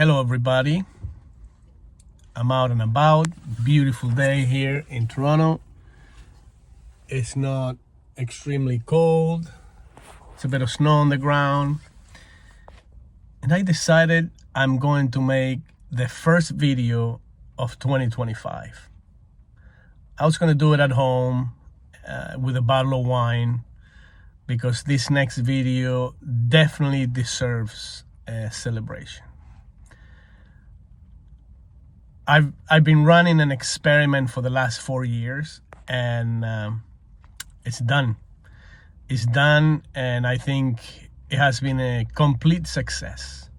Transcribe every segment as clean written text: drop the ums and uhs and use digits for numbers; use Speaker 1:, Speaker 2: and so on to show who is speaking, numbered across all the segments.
Speaker 1: Hello everybody, I'm out and about. Beautiful day here in Toronto. It's not extremely cold. It's a bit of snow on the ground. And I decided I'm going to make the first video of 2025. I was going to do it at home with a bottle of wine because this next video definitely deserves a celebration. I've been running an experiment for the last 4 years, and it's done. It's done, and I think it has been a complete success.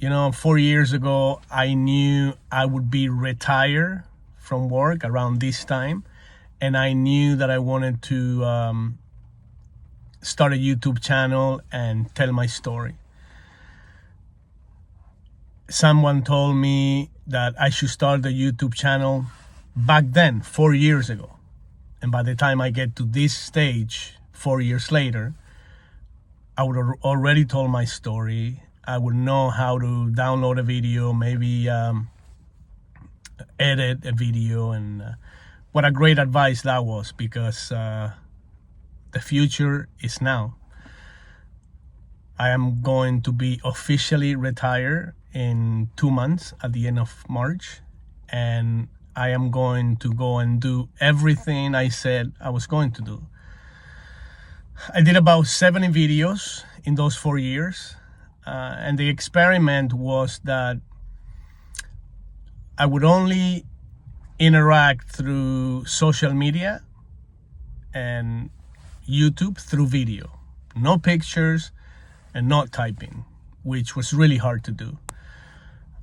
Speaker 1: 4 years ago, I knew I would be retired from work around this time, and I knew that I wanted to start a YouTube channel and tell my story. Someone told me that I should start the YouTube channel back then, 4 years ago. And by the time I get to this stage, 4 years later, I would have already told my story. I would know how to download a video, maybe edit a video. And what a great advice that was, because the future is now. I am going to be officially retired in 2 months at the end of March, and I am going to go and do everything I said I was going to do. I did about 70 videos in those 4 years, and the experiment was that I would only interact through social media and YouTube through video, no pictures and not typing, which was really hard to do.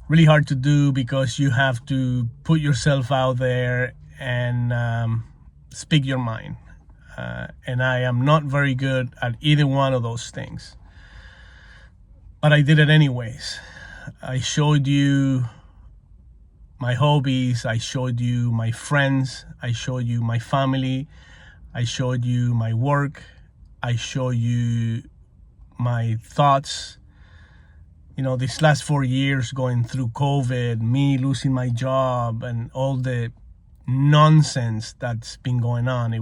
Speaker 1: Really hard to do because you have to put yourself out there and speak your mind. And I am not very good at either one of those things. But I did it anyways. I showed you my hobbies, I showed you my friends, I showed you my family, I showed you my work, I showed you my thoughts. These last 4 years going through COVID, me losing my job, and all the nonsense that's been going on,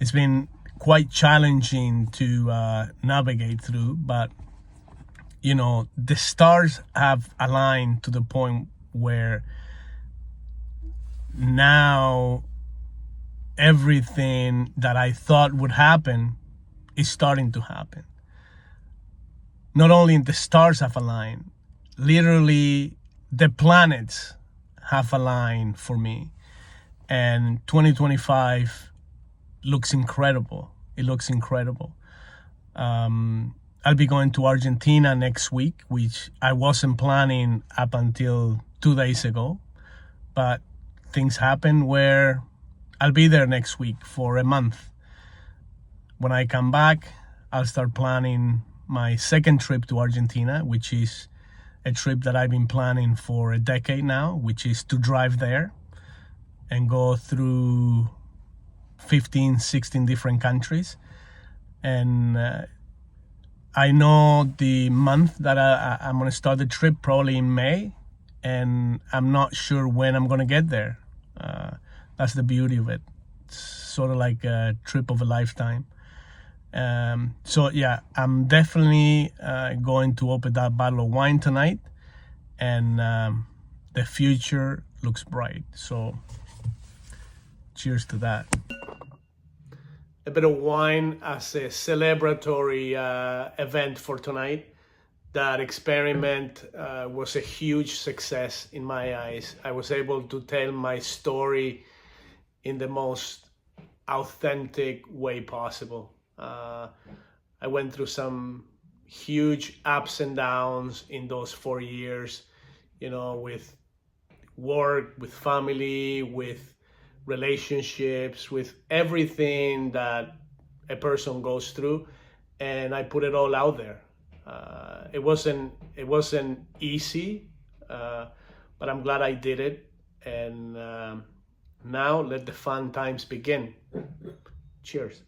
Speaker 1: it's been quite challenging to navigate through. But the stars have aligned to the point where now everything that I thought would happen is starting to happen. Not only the stars have aligned, literally the planets have aligned for me. And 2025 looks incredible. It looks incredible. I'll be going to Argentina next week, which I wasn't planning up until 2 days ago. But things happen where I'll be there next week for a month. When I come back, I'll start planning my second trip to Argentina, which is a trip that I've been planning for a decade now, which is to drive there and go through 15, 16 different countries. And I know the month that I'm going to start the trip, probably in May, and I'm not sure when I'm going to get there. That's the beauty of it. It's sort of like a trip of a lifetime. So yeah, I'm definitely going to open that bottle of wine tonight, and the future looks bright. So cheers to that. A bit of wine as a celebratory event for tonight. That experiment was a huge success in my eyes. I was able to tell my story in the most authentic way possible. I went through some huge ups and downs in those 4 years, with work, with family, with relationships, with everything that a person goes through. And I put it all out there. It wasn't easy, but I'm glad I did it. And now let the fun times begin. Cheers.